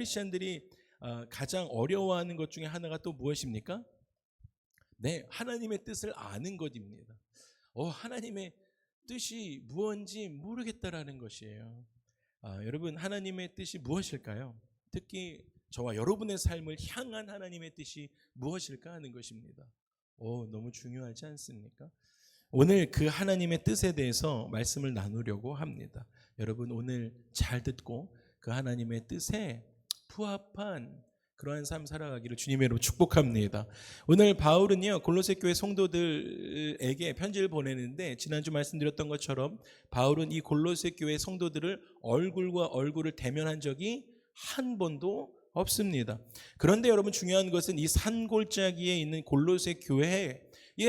크리스천들이 가장 어려워하는 것 중에 하나가 또 무엇입니까? 네, 하나님의 뜻을 아는 것입니다. 하나님의 뜻이 무엇인지 모르겠다라는 것이에요. 여러분, 하나님의 뜻이 무엇일까요? 특히 저와 여러분의 삶을 향한 하나님의 뜻이 무엇일까 하는 것입니다. 너무 중요하지 않습니까? 오늘 그 하나님의 뜻에 대해서 말씀을 나누려고 합니다. 여러분, 오늘 잘 듣고 그 하나님의 뜻에 부합한 그러한 삶 살아가기를 주님의 이름으로 축복합니다. 오늘 바울은요, 골로새 교회 성도들에게 편지를 보내는데, 지난주 말씀드렸던 것처럼 바울은 이 골로새 교회 성도들을 얼굴과 얼굴을 대면한 적이 한 번도 없습니다. 그런데 여러분, 중요한 것은 이 산골짜기에 있는 골로새 교회에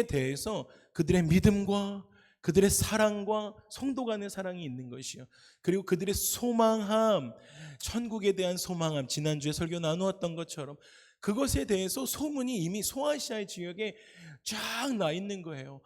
대해서 그들의 믿음과 그들의 사랑과 성도 간의 사랑이 있는 것이요, 그리고 그들의 소망함, 천국에 대한 소망함, 지난주에 설교 나누었던 것처럼 그것에 대해서 소문이 이미 소아시아의 지역에 쫙 나 있는 거예요.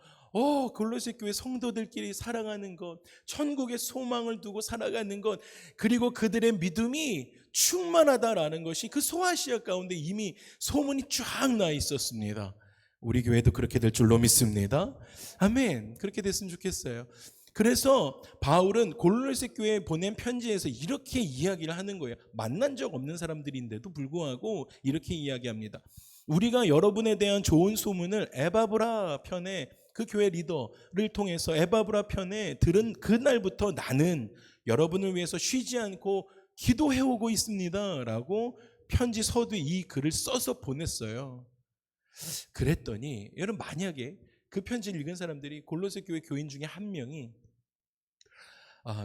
골로새 교회 성도들끼리 사랑하는 것, 천국의 소망을 두고 살아가는 것, 그리고 그들의 믿음이 충만하다라는 것이 그 소아시아 가운데 이미 소문이 쫙 나 있었습니다. 우리 교회도 그렇게 될 줄로 믿습니다. 아멘. 그렇게 됐으면 좋겠어요. 그래서 바울은 골로새 교회에 보낸 편지에서 이렇게 이야기를 하는 거예요. 만난 적 없는 사람들인데도 불구하고 이렇게 이야기합니다. 우리가 여러분에 대한 좋은 소문을 에바브라 편에, 그 교회 리더를 통해서 에바브라 편에 들은 그날부터 나는 여러분을 위해서 쉬지 않고 기도해오고 있습니다 라고 편지 서두에 이 글을 써서 보냈어요. 그랬더니 여러분, 만약에 그 편지를 읽은 사람들이 골로새 교회 교인 중에 한 명이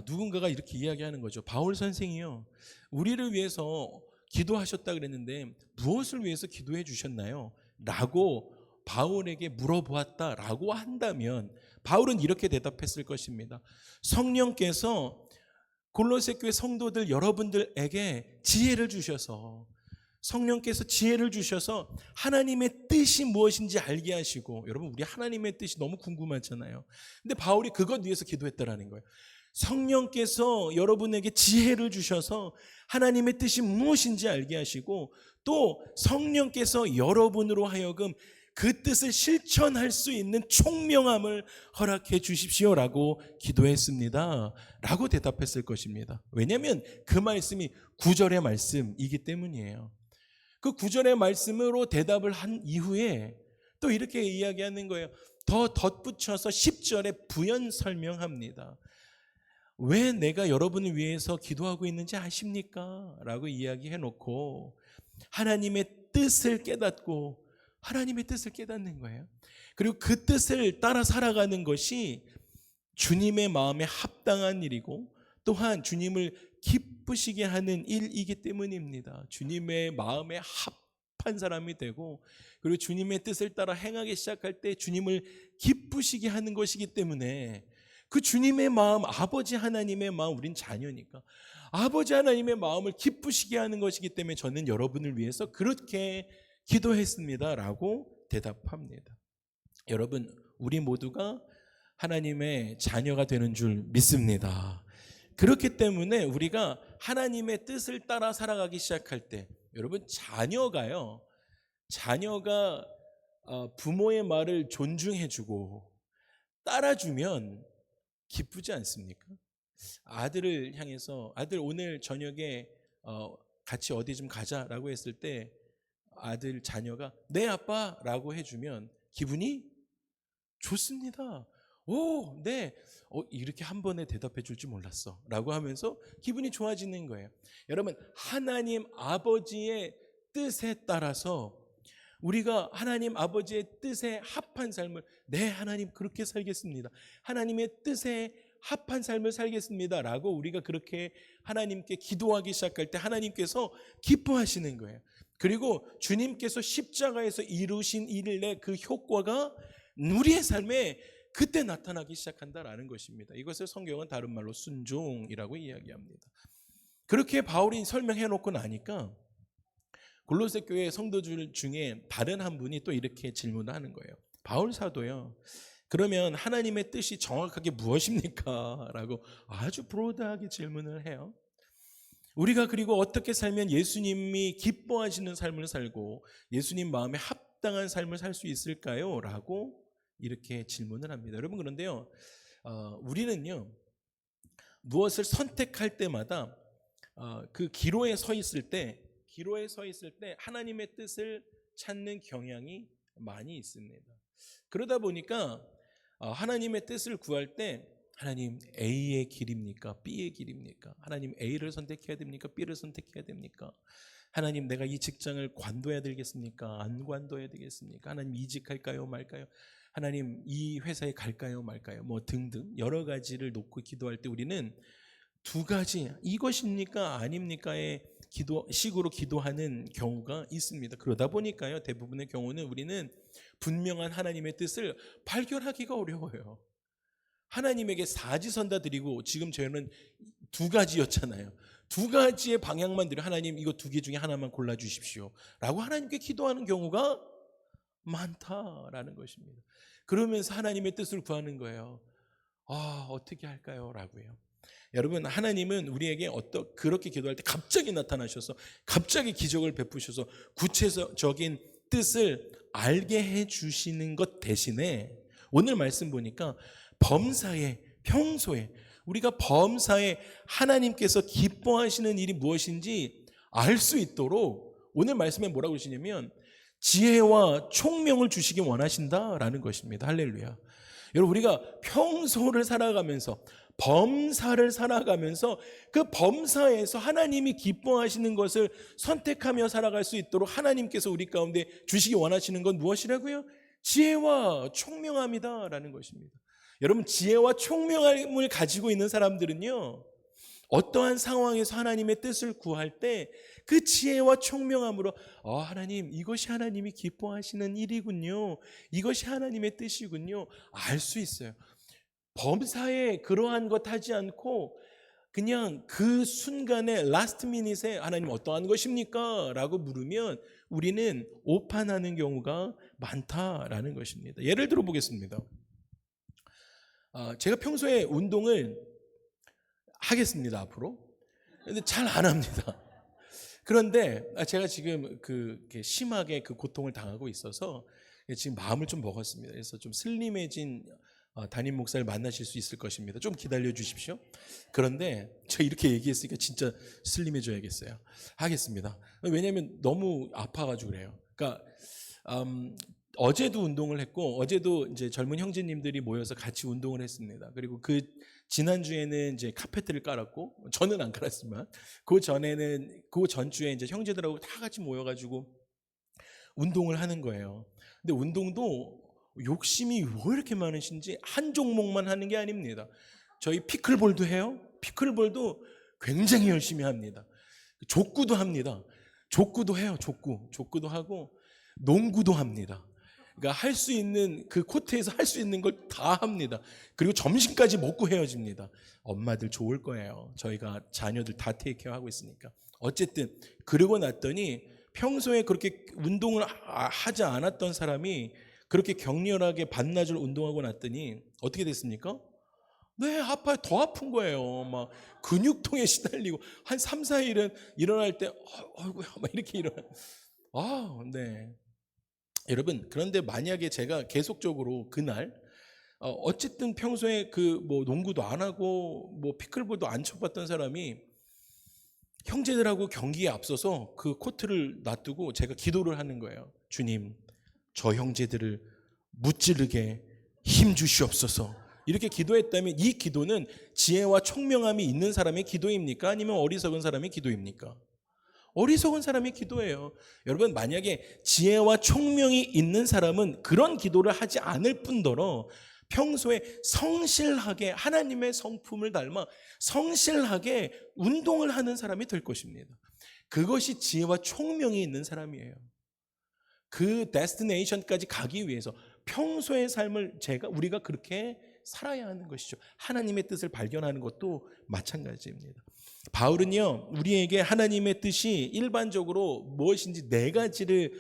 누군가가 이렇게 이야기하는 거죠. 바울 선생이요, 우리를 위해서 기도하셨다 그랬는데 무엇을 위해서 기도해 주셨나요? 라고 바울에게 물어보았다라고 한다면 바울은 이렇게 대답했을 것입니다. 성령께서 골로새 교회 성도들 여러분들에게 지혜를 주셔서, 성령께서 지혜를 주셔서 하나님의 뜻이 무엇인지 알게 하시고, 여러분, 우리 하나님의 뜻이 너무 궁금하잖아요. 근데 바울이 그것 위해서 기도했다라는 거예요. 성령께서 여러분에게 지혜를 주셔서 하나님의 뜻이 무엇인지 알게 하시고, 또 성령께서 여러분으로 하여금 그 뜻을 실천할 수 있는 총명함을 허락해 주십시오라고 기도했습니다 라고 대답했을 것입니다. 왜냐하면 그 말씀이 9절의 말씀이기 때문이에요. 그 9절의 말씀으로 대답을 한 이후에 또 이렇게 이야기하는 거예요. 더 덧붙여서 10절에 부연 설명합니다. 왜 내가 여러분을 위해서 기도하고 있는지 아십니까? 라고 이야기해 놓고 하나님의 뜻을 깨닫고 하나님의 뜻을 깨닫는 거예요. 그리고 그 뜻을 따라 살아가는 것이 주님의 마음에 합당한 일이고 또한 주님을 기쁘시게 하는 일이기 때문입니다. 주님의 마음에 합한 사람이 되고, 그리고 주님의 뜻을 따라 행하기 시작할 때 주님을 기쁘시게 하는 것이기 때문에, 그 주님의 마음, 아버지 하나님의 마음, 우린 자녀니까 아버지 하나님의 마음을 기쁘시게 하는 것이기 때문에 저는 여러분을 위해서 그렇게 기도했습니다 라고 대답합니다. 여러분, 우리 모두가 하나님의 자녀가 되는 줄 믿습니다. 그렇기 때문에 우리가 하나님의 뜻을 따라 살아가기 시작할 때, 여러분, 자녀가 부모의 말을 존중해주고 따라주면 기쁘지 않습니까? 아들을 향해서 아들 오늘 저녁에 같이 어디 좀 가자라고 했을 때 아들 자녀가 네 아빠라고 해주면 기분이 좋습니다. 네. 이렇게 한 번에 대답해 줄 줄 몰랐어 라고 하면서 기분이 좋아지는 거예요. 여러분, 하나님 아버지의 뜻에 따라서 우리가 하나님 아버지의 뜻에 합한 삶을, 네 하나님 그렇게 살겠습니다, 하나님의 뜻에 합한 삶을 살겠습니다 라고 우리가 그렇게 하나님께 기도하기 시작할 때 하나님께서 기뻐하시는 거예요. 그리고 주님께서 십자가에서 이루신 일의 그 효과가 우리의 삶에 그때 나타나기 시작한다라는 것입니다. 이것을 성경은 다른 말로 순종이라고 이야기합니다. 그렇게 바울이 설명해 놓고 나니까 골로새 교회 성도들 중에 다른 한 분이 또 이렇게 질문을 하는 거예요. 바울 사도요, 그러면 하나님의 뜻이 정확하게 무엇입니까? 라고 아주 브로드하게 질문을 해요. 우리가 그리고 어떻게 살면 예수님이 기뻐하시는 삶을 살고 예수님 마음에 합당한 삶을 살 수 있을까요? 라고 이렇게 질문을 합니다. 여러분, 그런데요, 우리는요, 무엇을 선택할 때마다 그 기로에 서 있을 때 하나님의 뜻을 찾는 경향이 많이 있습니다. 그러다 보니까 하나님의 뜻을 구할 때 하나님 A의 길입니까? B의 길입니까? 하나님 A를 선택해야 됩니까? B를 선택해야 됩니까? 하나님 내가 이 직장을 관둬야 되겠습니까? 안 관둬야 되겠습니까? 하나님 이직할까요? 말까요? 하나님 이 회사에 갈까요? 말까요? 뭐 등등 여러 가지를 놓고 기도할 때 우리는 두 가지, 이것입니까? 아닙니까의 식으로 기도하는 경우가 있습니다. 그러다 보니까요, 대부분의 경우는 우리는 분명한 하나님의 뜻을 발견하기가 어려워요. 하나님에게 사지선다 드리고 지금 저희는 두 가지였잖아요. 두 가지의 방향만 드려 하나님 이거 두 개 중에 하나만 골라주십시오 라고 하나님께 기도하는 경우가 많다라는 것입니다. 그러면서 하나님의 뜻을 구하는 거예요. 어떻게 할까요? 라고요. 여러분, 하나님은 우리에게 그렇게 기도할 때 갑자기 나타나셔서 갑자기 기적을 베푸셔서 구체적인 뜻을 알게 해주시는 것 대신에 오늘 말씀 보니까 평소에 우리가 범사에 하나님께서 기뻐하시는 일이 무엇인지 알 수 있도록 오늘 말씀에 뭐라고 그러시냐면 지혜와 총명을 주시기 원하신다라는 것입니다. 할렐루야. 여러분, 우리가 평소를 살아가면서 범사를 살아가면서 그 범사에서 하나님이 기뻐하시는 것을 선택하며 살아갈 수 있도록 하나님께서 우리 가운데 주시기 원하시는 건 무엇이라고요? 지혜와 총명함이다라는 것입니다. 여러분, 지혜와 총명함을 가지고 있는 사람들은요, 어떠한 상황에서 하나님의 뜻을 구할 때 그 지혜와 총명함으로 하나님 이것이 하나님이 기뻐하시는 일이군요, 이것이 하나님의 뜻이군요 알 수 있어요. 범사에 그러한 것 하지 않고 그냥 그 순간에 라스트 미닛에 하나님 어떠한 것입니까? 라고 물으면 우리는 오판하는 경우가 많다라는 것입니다. 예를 들어 보겠습니다. 제가 평소에 운동을 하겠습니다 앞으로. 근데 잘 안 합니다. 그런데 제가 지금 심하게 그 고통을 당하고 있어서 지금 마음을 좀 먹었습니다. 그래서 좀 슬림해진 담임 목사를 만나실 수 있을 것입니다. 좀 기다려 주십시오. 그런데 저 이렇게 얘기했으니까 진짜 슬림해져야겠어요. 하겠습니다. 왜냐하면 너무 아파가지고 그래요. 그러니까 어제도 운동을 했고 어제도 이제 젊은 형제님들이 모여서 같이 운동을 했습니다. 그리고 그 지난주에는 이제 카페트를 깔았고 저는 안 깔았지만 그 전주에 이제 형제들하고 다 같이 모여가지고 운동을 하는 거예요. 근데 운동도 욕심이 왜 이렇게 많으신지 한 종목만 하는 게 아닙니다. 저희 피클볼도 해요. 피클볼도 굉장히 열심히 합니다. 족구도 합니다. 족구도 해요. 족구도 하고 농구도 합니다. 그러니까 할 수 있는 그 코트에서 할 수 있는 걸 다 합니다. 그리고 점심까지 먹고 헤어집니다. 엄마들 좋을 거예요. 저희가 자녀들 다 테이크케어하고 있으니까. 어쨌든 그러고 났더니 평소에 그렇게 운동을 하지 않았던 사람이 그렇게 격렬하게 반나절 운동하고 났더니 어떻게 됐습니까? 네, 아파요. 더 아픈 거예요. 막 근육통에 시달리고 한 3, 4일은 일어날 때 어이구야 막 이렇게 네. 여러분, 그런데 만약에 제가 계속적으로 그날 어쨌든 평소에 뭐 농구도 안 하고 뭐 피클볼도 안 쳐봤던 사람이 형제들하고 경기에 앞서서 그 코트를 놔두고 제가 기도를 하는 거예요. 주님, 저 형제들을 무찌르게 힘 주시옵소서. 이렇게 기도했다면 이 기도는 지혜와 총명함이 있는 사람의 기도입니까? 아니면 어리석은 사람의 기도입니까? 어리석은 사람의 기도예요. 여러분, 만약에 지혜와 총명이 있는 사람은 그런 기도를 하지 않을 뿐더러 평소에 성실하게 하나님의 성품을 닮아 성실하게 운동을 하는 사람이 될 것입니다. 그것이 지혜와 총명이 있는 사람이에요. 그 데스티네이션까지 가기 위해서 평소의 삶을 우리가 그렇게 살아야 하는 것이죠. 하나님의 뜻을 발견하는 것도 마찬가지입니다. 바울은요, 우리에게 하나님의 뜻이 일반적으로 무엇인지 네 가지를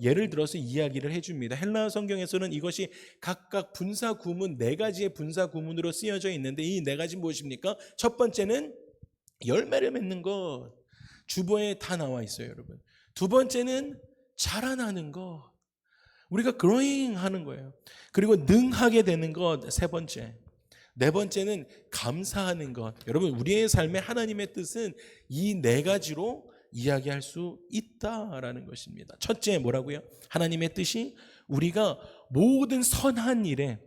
예를 들어서 이야기를 해줍니다. 헬라어 성경에서는 이것이 각각 분사 구문, 네 가지의 분사 구문으로 쓰여져 있는데 이 네 가지 무엇입니까? 첫 번째는 열매를 맺는 것. 주보에 다 나와 있어요, 여러분. 두 번째는 자라나는 것. 우리가 growing 하는 거예요. 그리고 능하게 되는 것, 세 번째. 네 번째는 감사하는 것. 여러분, 우리의 삶에 하나님의 뜻은 이 네 가지로 이야기할 수 있다라는 것입니다. 첫째 뭐라고요? 하나님의 뜻이 우리가 모든 선한 일에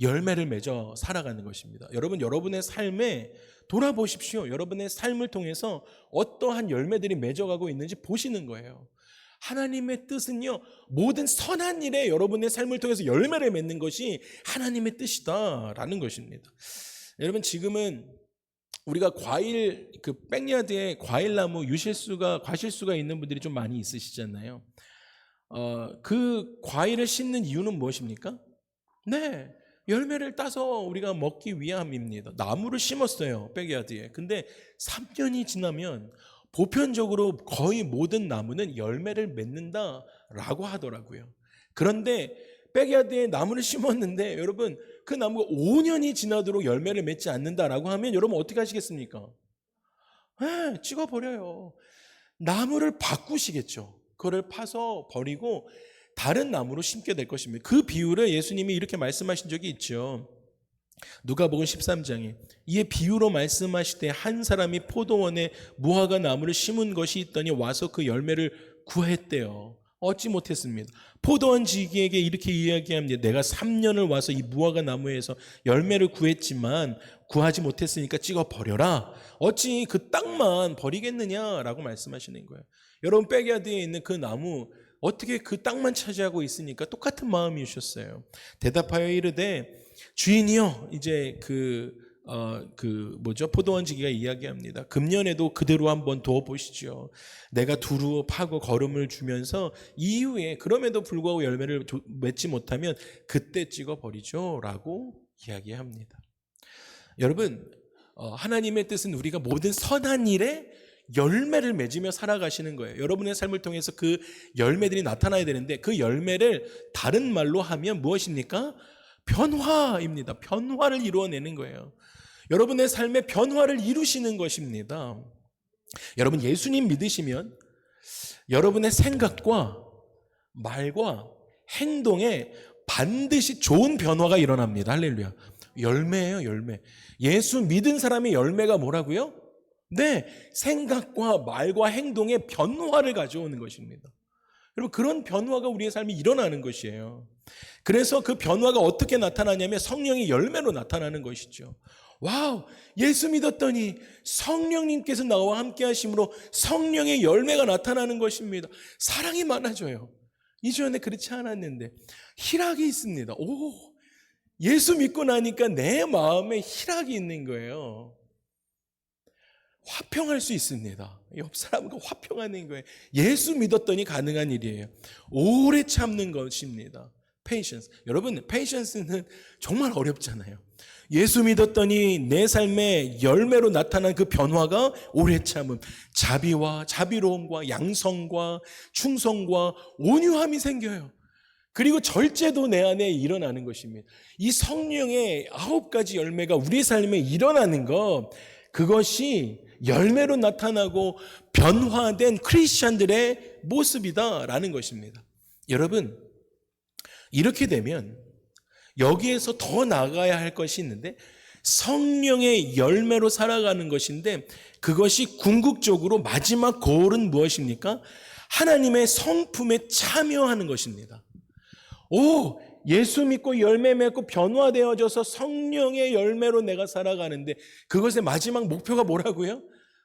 열매를 맺어 살아가는 것입니다. 여러분, 여러분의 삶에 돌아보십시오. 여러분의 삶을 통해서 어떠한 열매들이 맺어가고 있는지 보시는 거예요. 하나님의 뜻은요, 모든 선한 일에 여러분의 삶을 통해서 열매를 맺는 것이 하나님의 뜻이다라는 것입니다. 여러분, 지금은 우리가 과일, 백야드에 과일나무 과실수가 있는 분들이 좀 많이 있으시잖아요. 그 과일을 심는 이유는 무엇입니까? 네, 열매를 따서 우리가 먹기 위함입니다. 나무를 심었어요, 백야드에. 근데 3년이 지나면 보편적으로 거의 모든 나무는 열매를 맺는다라고 하더라고요. 그런데 백야드에 나무를 심었는데 여러분, 그 나무가 5년이 지나도록 열매를 맺지 않는다라고 하면 여러분 어떻게 하시겠습니까? 찍어버려요. 나무를 바꾸시겠죠. 그걸 파서 버리고 다른 나무로 심게 될 것입니다. 그 비유를 예수님이 이렇게 말씀하신 적이 있죠. 누가복음 13장에 이에 비유로 말씀하실 때 한 사람이 포도원에 무화과 나무를 심은 것이 있더니 와서 그 열매를 구했대요. 얻지 못했습니다. 포도원 지기에게 이렇게 이야기합니다. 내가 3년을 와서 이 무화과 나무에서 열매를 구했지만 구하지 못했으니까 찍어버려라. 어찌 그 땅만 버리겠느냐라고 말씀하시는 거예요. 여러분, 백야드에 있는 그 나무 어떻게 그 땅만 차지하고 있으니까 똑같은 마음이셨어요. 대답하여 이르되 주인이여, 이제 포도원 지기가 이야기합니다. 금년에도 그대로 한번 두어보시죠. 내가 두루 파고 거름을 주면서 이후에 그럼에도 불구하고 열매를 맺지 못하면 그때 찍어버리죠 라고 이야기합니다. 여러분, 하나님의 뜻은 우리가 모든 선한 일에 열매를 맺으며 살아가시는 거예요. 여러분의 삶을 통해서 그 열매들이 나타나야 되는데 그 열매를 다른 말로 하면 무엇입니까? 변화입니다. 변화를 이루어내는 거예요. 여러분의 삶에 변화를 이루시는 것입니다. 여러분, 예수님 믿으시면 여러분의 생각과 말과 행동에 반드시 좋은 변화가 일어납니다. 할렐루야. 열매예요, 열매. 예수 믿은 사람의 열매가 뭐라고요? 네, 생각과 말과 행동에 변화를 가져오는 것입니다. 여러분, 그런 변화가 우리의 삶에 일어나는 것이에요. 그래서 그 변화가 어떻게 나타나냐면 성령의 열매로 나타나는 것이죠. 와우, 예수 믿었더니 성령님께서 나와 함께 하심으로 성령의 열매가 나타나는 것입니다. 사랑이 많아져요. 이전에 그렇지 않았는데 희락이 있습니다. 오, 예수 믿고 나니까 내 마음에 희락이 있는 거예요. 화평할 수 있습니다. 옆 사람과 화평하는 거예요. 예수 믿었더니 가능한 일이에요. 오래 참는 것입니다. patience. 여러분, patience는 정말 어렵잖아요. 예수 믿었더니 내 삶의 열매로 나타난 그 변화가 오래 참음, 자비와 자비로움과 양성과 충성과 온유함이 생겨요. 그리고 절제도 내 안에 일어나는 것입니다. 이 성령의 9가지 열매가 우리 삶에 일어나는 것, 그것이 열매로 나타나고 변화된 크리스찬들의 모습이다라는 것입니다. 여러분, 이렇게 되면 여기에서 더 나아가야 할 것이 있는데 성령의 열매로 살아가는 것인데 그것이 궁극적으로 마지막 고울은 무엇입니까? 하나님의 성품에 참여하는 것입니다. 오, 예수 믿고 열매 맺고 변화되어져서 성령의 열매로 내가 살아가는데 그것의 마지막 목표가 뭐라고요?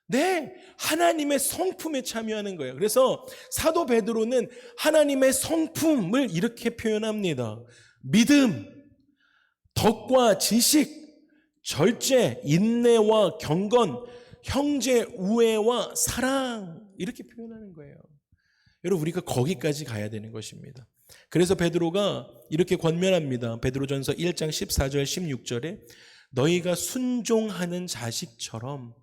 네, 하나님의 성품에 참여하는 거예요. 그래서 사도 베드로는 하나님의 성품을 이렇게 표현합니다. 믿음, 덕과 지식, 절제, 인내와 경건, 형제 우애와 사랑, 이렇게 표현하는 거예요. 여러분, 우리가 거기까지 가야 되는 것입니다. 그래서 베드로가 이렇게 권면합니다. 베드로전서 1장 14절 16절에 너희가 순종하는 자식처럼,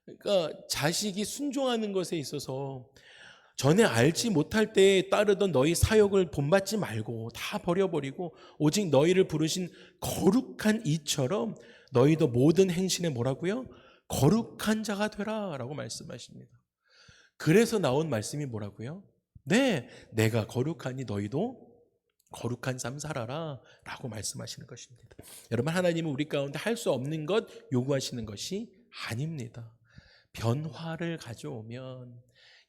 그러니까 자식이 순종하는 것에 있어서 전에 알지 못할 때에 따르던 너희 사역을 본받지 말고 다 버려버리고 오직 너희를 부르신 거룩한 이처럼 너희도 모든 행실에 뭐라고요? 거룩한 자가 되라 라고 말씀하십니다. 그래서 나온 말씀이 뭐라고요? 네, 내가 거룩하니 너희도 거룩한 삶 살아라 라고 말씀하시는 것입니다. 여러분, 하나님은 우리 가운데 할 수 없는 것 요구하시는 것이 아닙니다. 변화를 가져오면,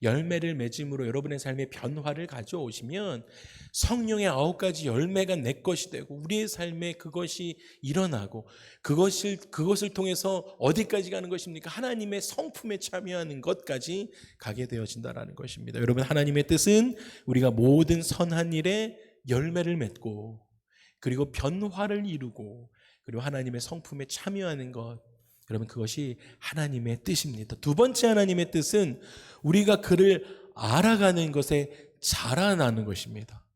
열매를 맺음으로 여러분의 삶에 변화를 가져오시면 성령의 9가지 열매가 내 것이 되고 우리의 삶에 그것이 일어나고 그것을 통해서 어디까지 가는 것입니까? 하나님의 성품에 참여하는 것까지 가게 되어진다는 것입니다. 여러분, 하나님의 뜻은 우리가 모든 선한 일에 열매를 맺고 그리고 변화를 이루고 그리고 하나님의 성품에 참여하는 것, 여러분, 그것이 하나님의 뜻입니다. 두 번째 하나님의 뜻은 우리가 그를 알아가는 것에 자라나는 것입니다.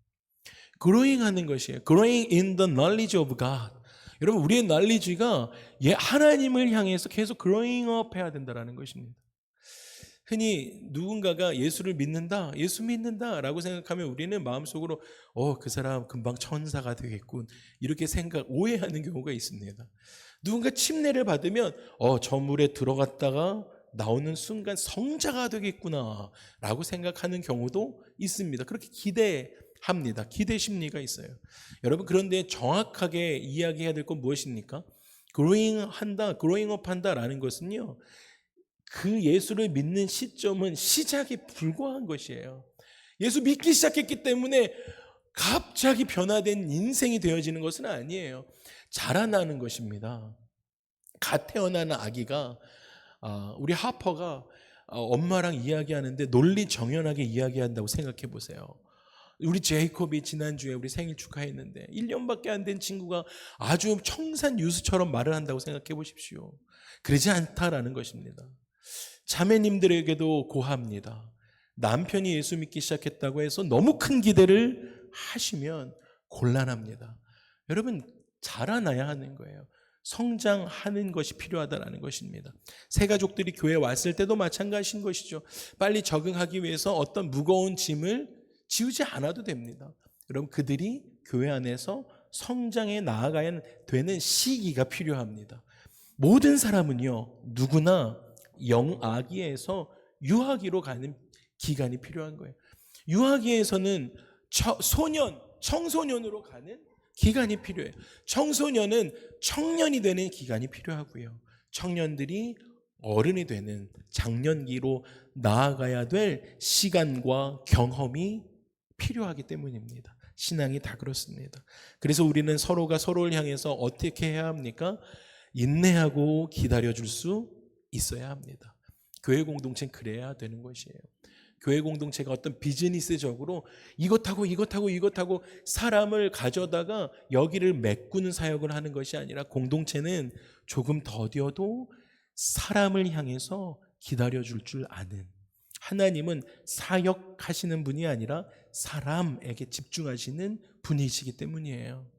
growing 하는 것이에요. growing in the knowledge of God. 여러분, 우리의 knowledge가 하나님을 향해서 계속 growing up 해야 된다는 것입니다. 흔히 누군가가 예수를 믿는다, 예수 믿는다 라고 생각하면 우리는 마음속으로 그 사람 금방 천사가 되겠군, 이렇게 오해하는 경우가 있습니다. 누군가 침례를 받으면 저 물에 들어갔다가 나오는 순간 성자가 되겠구나 라고 생각하는 경우도 있습니다. 그렇게 기대합니다. 기대 심리가 있어요. 여러분, 그런데 정확하게 이야기해야 될 건 무엇입니까? growing up 한다라는 것은요, 그 예수를 믿는 시점은 시작에 불과한 것이에요. 예수 믿기 시작했기 때문에 갑자기 변화된 인생이 되어지는 것은 아니에요. 자라나는 것입니다. 갓 태어나는 아기가 우리 하퍼가 엄마랑 이야기하는데 논리정연하게 이야기한다고 생각해 보세요. 우리 제이콥이 지난주에 우리 생일 축하했는데 1년밖에 안 된 친구가 아주 청산유수처럼 말을 한다고 생각해 보십시오. 그러지 않다라는 것입니다. 자매님들에게도 고합니다. 남편이 예수 믿기 시작했다고 해서 너무 큰 기대를 하시면 곤란합니다. 여러분, 자라나야 하는 거예요. 성장하는 것이 필요하다는 것입니다. 새 가족들이 교회에 왔을 때도 마찬가지인 것이죠. 빨리 적응하기 위해서 어떤 무거운 짐을 지우지 않아도 됩니다. 여러분, 그들이 교회 안에서 성장해 나아가야 되는 시기가 필요합니다. 모든 사람은요, 누구나 영아기에서 유아기로 가는 기간이 필요한 거예요. 유아기에서는 청소년으로 가는 기간이 필요해요. 청소년은 청년이 되는 기간이 필요하고요. 청년들이 어른이 되는 장년기로 나아가야 될 시간과 경험이 필요하기 때문입니다. 신앙이 다 그렇습니다. 그래서 우리는 서로가 서로를 향해서 어떻게 해야 합니까? 인내하고 기다려줄 수 있어야 합니다. 교회 공동체는 그래야 되는 것이에요. 교회 공동체가 어떤 비즈니스적으로 이것하고 사람을 가져다가 여기를 메꾸는 사역을 하는 것이 아니라, 공동체는 조금 더뎌도 사람을 향해서 기다려줄 줄 아는, 하나님은 사역하시는 분이 아니라 사람에게 집중하시는 분이시기 때문이에요.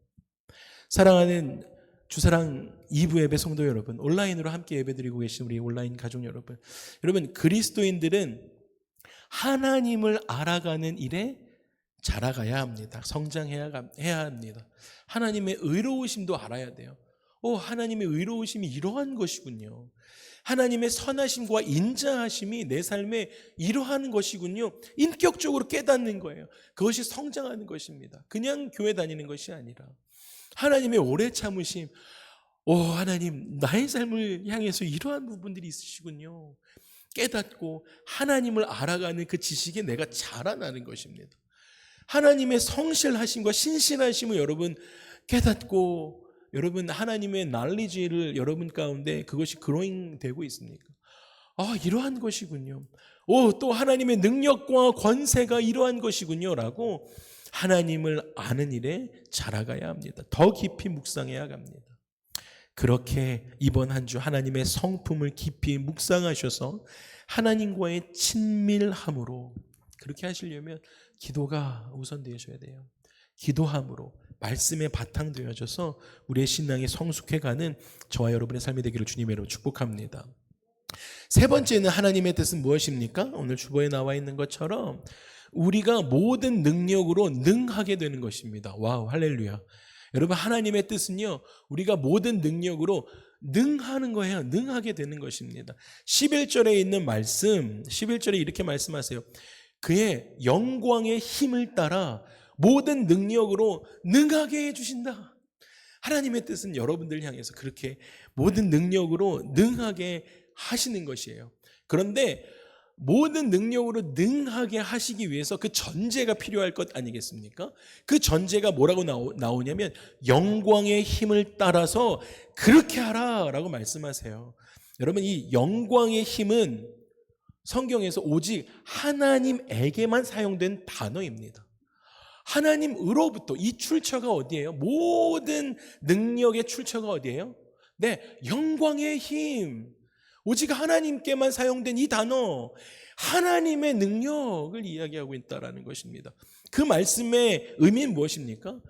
사랑하는 주사랑 2부 예배 성도 여러분, 온라인으로 함께 예배드리고 계신 우리 온라인 가족 여러분, 그리스도인들은 하나님을 알아가는 일에 자라가야 합니다. 성장해야 합니다. 하나님의 의로우심도 알아야 돼요. 하나님의 의로우심이 이러한 것이군요. 하나님의 선하심과 인자하심이 내 삶에 이러한 것이군요. 인격적으로 깨닫는 거예요. 그것이 성장하는 것입니다. 그냥 교회 다니는 것이 아니라 하나님의 오래 참으심, 하나님, 나의 삶을 향해서 이러한 부분들이 있으시군요. 깨닫고 하나님을 알아가는 그 지식에 내가 자라나는 것입니다. 하나님의 성실하심과 신실하심을 여러분 깨닫고, 여러분 하나님의 knowledge를 여러분 가운데 그것이 growing 되고 있습니까? 이러한 것이군요. 또 하나님의 능력과 권세가 이러한 것이군요 라고 하나님을 아는 일에 자라가야 합니다. 더 깊이 묵상해야 합니다. 그렇게 이번 한 주 하나님의 성품을 깊이 묵상하셔서 하나님과의 친밀함으로, 그렇게 하시려면 기도가 우선되셔야 돼요. 기도함으로 말씀에 바탕되어져서 우리의 신앙이 성숙해가는 저와 여러분의 삶이 되기를 주님의 이름으로 축복합니다. 세 번째는 하나님의 뜻은 무엇입니까? 오늘 주보에 나와 있는 것처럼 우리가 모든 능력으로 능하게 되는 것입니다. 와우, 할렐루야. 여러분, 하나님의 뜻은요, 우리가 모든 능력으로 능하는 거예요. 능하게 되는 것입니다. 11절에 있는 말씀, 11절에 이렇게 말씀하세요. 그의 영광의 힘을 따라 모든 능력으로 능하게 해주신다. 하나님의 뜻은 여러분들 향해서 그렇게 모든 능력으로 능하게 하시는 것이에요. 그런데 모든 능력으로 능하게 하시기 위해서 그 전제가 필요할 것 아니겠습니까? 그 전제가 뭐라고 나오냐면 영광의 힘을 따라서 그렇게 하라라고 말씀하세요. 여러분, 이 영광의 힘은 성경에서 오직 하나님에게만 사용된 단어입니다. 하나님으로부터, 이 출처가 어디예요? 모든 능력의 출처가 어디예요? 네, 영광의 힘. 오직 하나님께만 사용된 이 단어, 하나님의 능력을 이야기하고 있다는 것입니다. 그 말씀의 의미는 무엇입니까?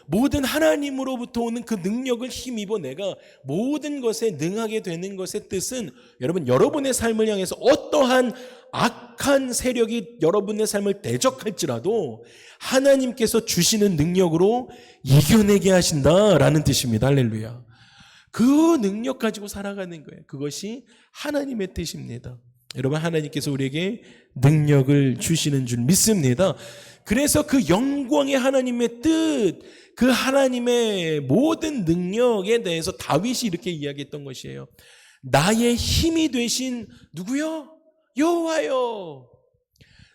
모든 하나님으로부터 오는 그 능력을 힘입어 내가 모든 것에 능하게 되는 것의 뜻은, 여러분, 여러분의 삶을 향해서 어떠한 악한 세력이 여러분의 삶을 대적할지라도 하나님께서 주시는 능력으로 이겨내게 하신다라는 뜻입니다. 할렐루야. 그 능력 가지고 살아가는 거예요. 그것이 하나님의 뜻입니다. 여러분, 하나님께서 우리에게 능력을 주시는 줄 믿습니다. 그래서 그 영광의 하나님의 뜻, 그 하나님의 모든 능력에 대해서 다윗이 이렇게 이야기했던 것이에요. 나의 힘이 되신 누구요? 여호와요.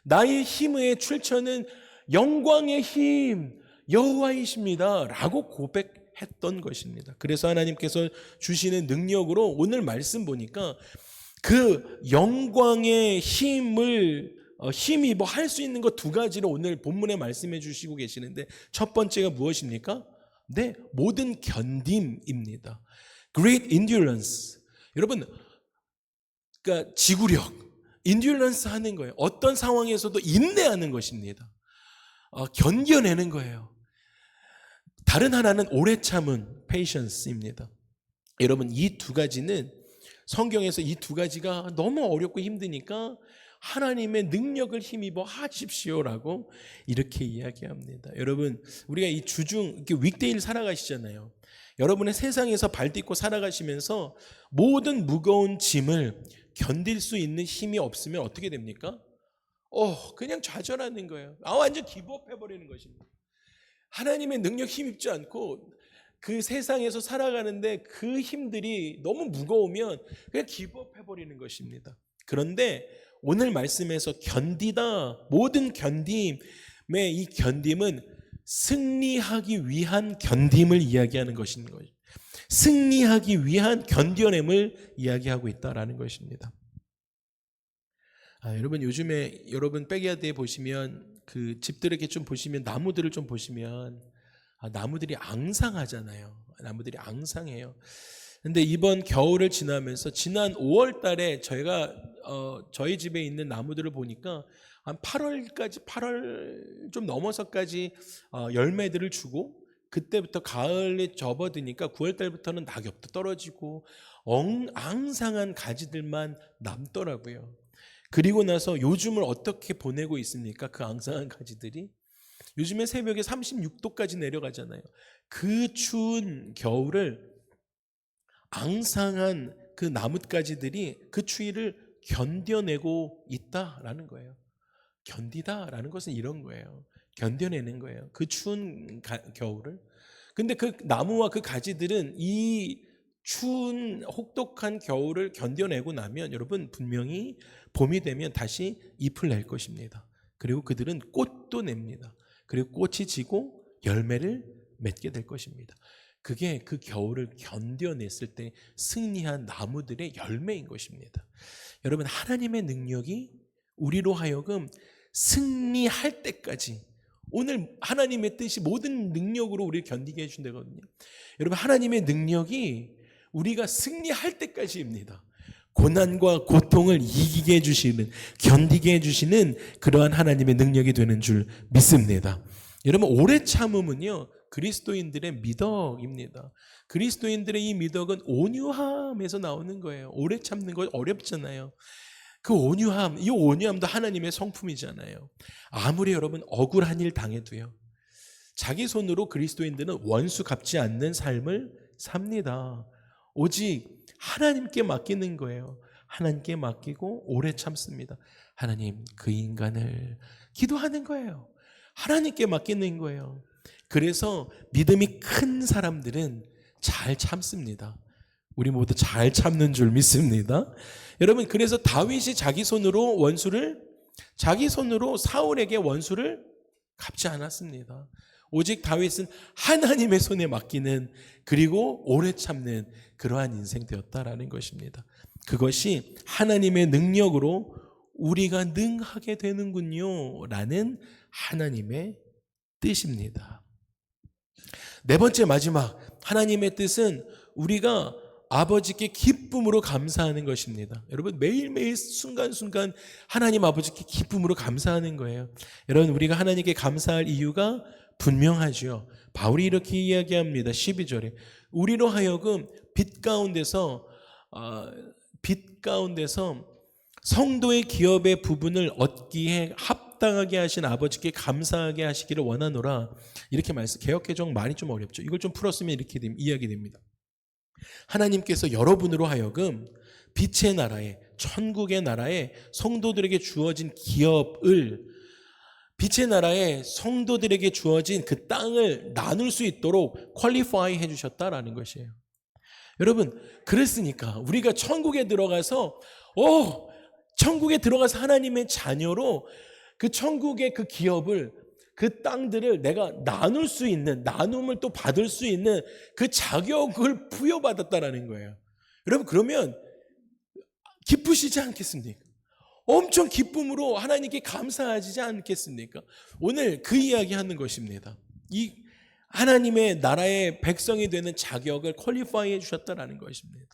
나의 힘의 출처는 영광의 힘 여호와이십니다 라고 고백했던 것입니다. 그래서 하나님께서 주시는 능력으로 오늘 말씀 보니까 그 영광의 힘입어 할 수 있는 것 두 가지를 오늘 본문에 말씀해 주시고 계시는데, 첫 번째가 무엇입니까? 네, 모든 견딤입니다. Great endurance. 여러분, 그러니까 지구력, endurance 하는 거예요. 어떤 상황에서도 인내하는 것입니다. 견뎌내는 거예요. 다른 하나는 오래 참은 patience입니다. 여러분, 이 두 가지는 성경에서 이 두 가지가 너무 어렵고 힘드니까 하나님의 능력을 힘입어 하십시오라고 이렇게 이야기합니다. 여러분, 우리가 이 주중 윅데이를 살아가시잖아요. 여러분의 세상에서 발딛고 살아가시면서 모든 무거운 짐을 견딜 수 있는 힘이 없으면 어떻게 됩니까? 그냥 좌절하는 거예요. 완전 기브업해버리는 것입니다. 하나님의 능력 힘입지 않고 그 세상에서 살아가는데 그 힘들이 너무 무거우면 그냥 기브업해버리는 것입니다. 그런데 오늘 말씀에서 견디다, 모든 견딤의 이 견딤은 승리하기 위한 견딤을 이야기하는 것인 거죠. 승리하기 위한 견뎌냄을 이야기하고 있다라는 것입니다. 여러분, 요즘에 여러분 백야드에 보시면 그 집들을 이렇게 좀 보시면, 나무들을 좀 보시면 나무들이 앙상하잖아요. 나무들이 앙상해요. 근데 이번 겨울을 지나면서 지난 5월 달에 저희 집에 있는 나무들을 보니까 한 8월 좀 넘어서까지 열매들을 주고, 그때부터 가을에 접어드니까 9월 달부터는 낙엽도 떨어지고 앙상한 가지들만 남더라고요. 그리고 나서 요즘을 어떻게 보내고 있습니까? 그 앙상한 가지들이 요즘에 새벽에 36도까지 내려가잖아요. 그 추운 겨울을 앙상한 그 나뭇가지들이 그 추위를 견뎌내고 있다라는 거예요. 견디다라는 것은 이런 거예요. 견뎌내는 거예요. 그 추운 겨울을. 근데 그 나무와 그 가지들은 이 추운 혹독한 겨울을 견뎌내고 나면 여러분, 분명히 봄이 되면 다시 잎을 낼 것입니다. 그리고 그들은 꽃도 냅니다. 그리고 꽃이 지고 열매를 맺게 될 것입니다. 그게 그 겨울을 견뎌냈을 때 승리한 나무들의 열매인 것입니다. 여러분, 하나님의 능력이 우리로 하여금 승리할 때까지, 오늘 하나님의 뜻이 모든 능력으로 우리를 견디게 해준다거든요. 여러분, 하나님의 능력이 우리가 승리할 때까지입니다. 고난과 고통을 이기게 해주시는, 견디게 해주시는 그러한 하나님의 능력이 되는 줄 믿습니다. 여러분, 오래 참음은요, 그리스도인들의 미덕입니다. 그리스도인들의 이 미덕은 온유함에서 나오는 거예요. 오래 참는 거 어렵잖아요. 그 온유함, 이 온유함도 하나님의 성품이잖아요. 아무리 여러분 억울한 일 당해도요, 자기 손으로 그리스도인들은 원수 갚지 않는 삶을 삽니다. 오직 하나님께 맡기는 거예요. 하나님께 맡기고 오래 참습니다. 하나님, 그 인간을 기도하는 거예요. 하나님께 맡기는 거예요. 그래서 믿음이 큰 사람들은 잘 참습니다. 우리 모두 잘 참는 줄 믿습니다. 여러분, 그래서 다윗이 자기 손으로 사울에게 원수를 갚지 않았습니다. 오직 다윗은 하나님의 손에 맡기는, 그리고 오래 참는 그러한 인생 되었다라는 것입니다. 그것이 하나님의 능력으로 우리가 능하게 되는군요 라는 하나님의 뜻입니다. 네 번째, 마지막, 하나님의 뜻은 우리가 아버지께 기쁨으로 감사하는 것입니다. 여러분, 매일매일 순간순간 하나님 아버지께 기쁨으로 감사하는 거예요. 여러분, 우리가 하나님께 감사할 이유가 분명하죠. 바울이 이렇게 이야기합니다. 12절에 우리로 하여금 빛 가운데서 성도의 기업의 부분을 얻기에 합당하게 하신 아버지께 감사하게 하시기를 원하노라. 이렇게 말씀, 개역개정 말이 좀 어렵죠. 이걸 좀 풀었으면 이렇게 이야기됩니다. 하나님께서 여러분으로 하여금 빛의 나라에, 천국의 나라에 성도들에게 주어진 기업을, 빛의 나라에 성도들에게 주어진 그 땅을 나눌 수 있도록 퀄리파이 해주셨다라는 것이에요. 여러분, 그랬으니까 우리가 천국에 들어가서 하나님의 자녀로 그 천국의 그 기업을, 그 땅들을 내가 나눌 수 있는, 나눔을 또 받을 수 있는 그 자격을 부여받았다라는 거예요. 여러분, 그러면 기쁘시지 않겠습니까? 엄청 기쁨으로 하나님께 감사하지 않겠습니까? 오늘 그 이야기 하는 것입니다. 이 하나님의 나라의 백성이 되는 자격을 퀄리파이 해주셨다라는 것입니다.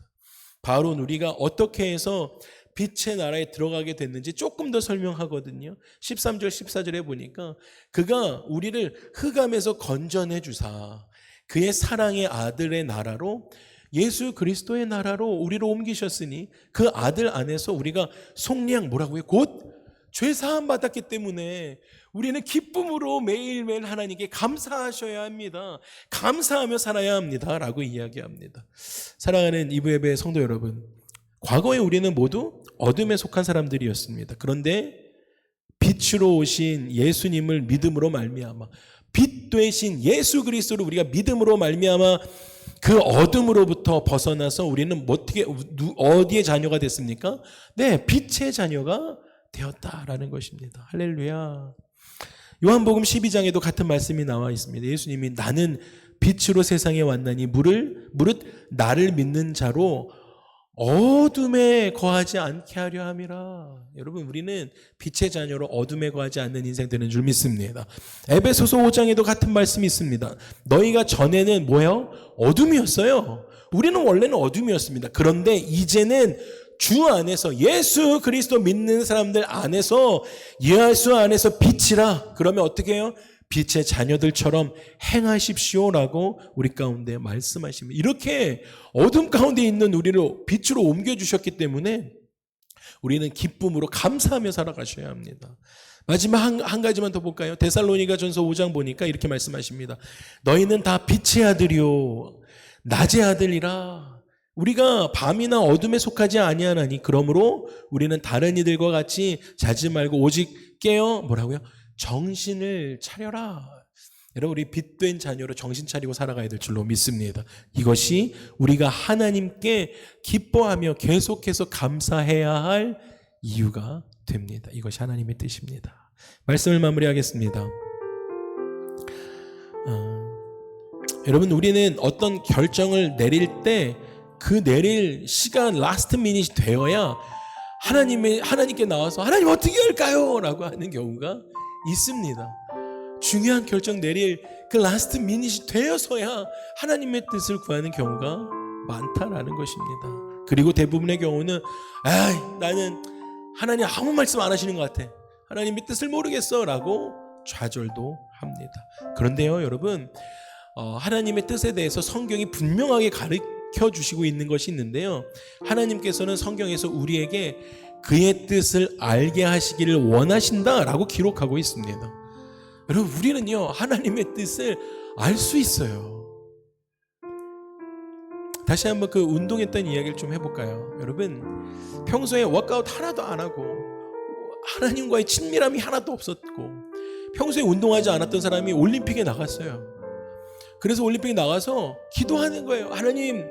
바로 우리가 어떻게 해서 빛의 나라에 들어가게 됐는지 조금 더 설명하거든요. 13절 14절에 보니까 그가 우리를 흑암에서 건져내 주사 그의 사랑의 아들의 나라로, 예수 그리스도의 나라로 우리를 옮기셨으니 그 아들 안에서 우리가 속량, 뭐라고요? 곧 죄사함 받았기 때문에 우리는 기쁨으로 매일매일 하나님께 감사하셔야 합니다. 감사하며 살아야 합니다 라고 이야기합니다. 사랑하는 이브예배 성도 여러분, 과거에 우리는 모두 어둠에 속한 사람들이었습니다. 그런데 빛으로 오신 예수님을 믿음으로 말미암아, 빛 되신 예수 그리스도를 우리가 믿음으로 말미암아 그 어둠으로부터 벗어나서 우리는 어디의 자녀가 됐습니까? 네, 빛의 자녀가 되었다라는 것입니다. 할렐루야. 요한복음 12장에도 같은 말씀이 나와 있습니다. 예수님이 나는 빛으로 세상에 왔나니 무릇 나를 믿는 자로 어둠에 거하지 않게 하려 함이라. 여러분, 우리는 빛의 자녀로 어둠에 거하지 않는 인생 되는 줄 믿습니다. 에베소서 5장에도 같은 말씀이 있습니다. 너희가 전에는 뭐예요? 어둠이었어요. 우리는 원래는 어둠이었습니다. 그런데 이제는 주 안에서, 예수 그리스도 믿는 사람들 안에서, 예수 안에서 빛이라. 그러면 어떻게 해요? 빛의 자녀들처럼 행하십시오라고 우리 가운데 말씀하십니다. 이렇게 어둠 가운데 있는 우리를 빛으로 옮겨주셨기 때문에 우리는 기쁨으로 감사하며 살아가셔야 합니다. 마지막 한 가지만 더 볼까요? 데살로니가전서 5장 보니까 이렇게 말씀하십니다. 너희는 다 빛의 아들이요 낮의 아들이라. 우리가 밤이나 어둠에 속하지 아니하나니 그러므로 우리는 다른 이들과 같이 자지 말고 오직 깨어, 뭐라고요? 정신을 차려라. 여러분, 우리 빛된 자녀로 정신 차리고 살아가야 될 줄로 믿습니다. 이것이 우리가 하나님께 기뻐하며 계속해서 감사해야 할 이유가 됩니다. 이것이 하나님의 뜻입니다. 말씀을 마무리하겠습니다. 여러분, 우리는 어떤 결정을 내릴 때 그 내릴 시간, 라스트 미닛이 되어야 하나님께 나와서 하나님 어떻게 할까요? 라고 하는 경우가 있습니다. 중요한 결정 내릴 그 라스트 미닛이 되어서야 하나님의 뜻을 구하는 경우가 많다라는 것입니다. 그리고 대부분의 경우는 나는 하나님 아무 말씀 안 하시는 것 같아, 하나님의 뜻을 모르겠어 라고 좌절도 합니다. 그런데요, 여러분, 하나님의 뜻에 대해서 성경이 분명하게 가르쳐 주시고 있는 것이 있는데요, 하나님께서는 성경에서 우리에게 그의 뜻을 알게 하시기를 원하신다라고 기록하고 있습니다. 여러분, 우리는요 하나님의 뜻을 알 수 있어요. 다시 한번 그 운동했던 이야기를 좀 해볼까요? 여러분, 평소에 워크아웃 하나도 안 하고 하나님과의 친밀함이 하나도 없었고 평소에 운동하지 않았던 사람이 올림픽에 나갔어요. 그래서 올림픽에 나가서 기도하는 거예요. 하나님,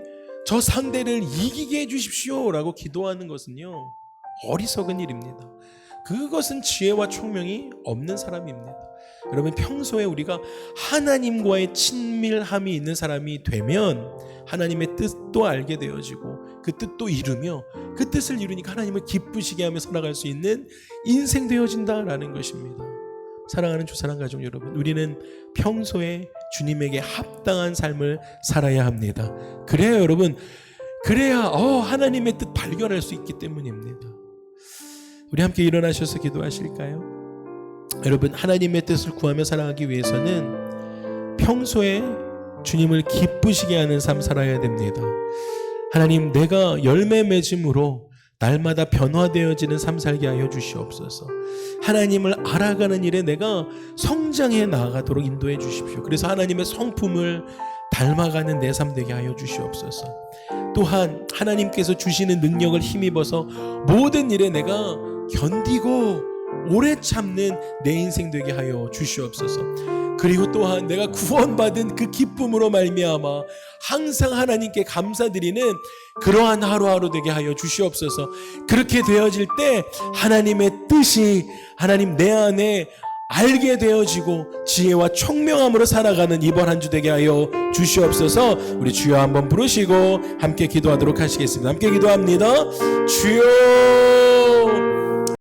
저 상대를 이기게 해주십시오 라고 기도하는 것은요, 어리석은 일입니다. 그것은 지혜와 총명이 없는 사람입니다. 여러분, 평소에 우리가 하나님과의 친밀함이 있는 사람이 되면 하나님의 뜻도 알게 되어지고 그 뜻도 이루며 그 뜻을 이루니까 하나님을 기쁘시게 하며 살아갈 수 있는 인생 되어진다라는 것입니다. 사랑하는 주사랑 가족 여러분, 우리는 평소에 주님에게 합당한 삶을 살아야 합니다. 그래야 여러분, 그래야 하나님의 뜻 발견할 수 있기 때문입니다. 우리 함께 일어나셔서 기도하실까요? 여러분, 하나님의 뜻을 구하며 살아가기 위해서는 평소에 주님을 기쁘시게 하는 삶 살아야 됩니다. 하나님, 내가 열매 맺음으로 날마다 변화되어지는 삶 살게 하여 주시옵소서. 하나님을 알아가는 일에 내가 성장해 나아가도록 인도해 주십시오. 그래서 하나님의 성품을 닮아가는 내 삶 되게 하여 주시옵소서. 또한 하나님께서 주시는 능력을 힘입어서 모든 일에 내가 견디고 오래 참는 내 인생 되게 하여 주시옵소서. 그리고 또한 내가 구원받은 그 기쁨으로 말미암아 항상 하나님께 감사드리는 그러한 하루하루 되게 하여 주시옵소서. 그렇게 되어질 때 하나님의 뜻이 하나님 내 안에 알게 되어지고 지혜와 총명함으로 살아가는 이번 한 주 되게 하여 주시옵소서. 우리 주여 한번 부르시고 함께 기도하도록 하시겠습니다. 함께 기도합니다. 주여,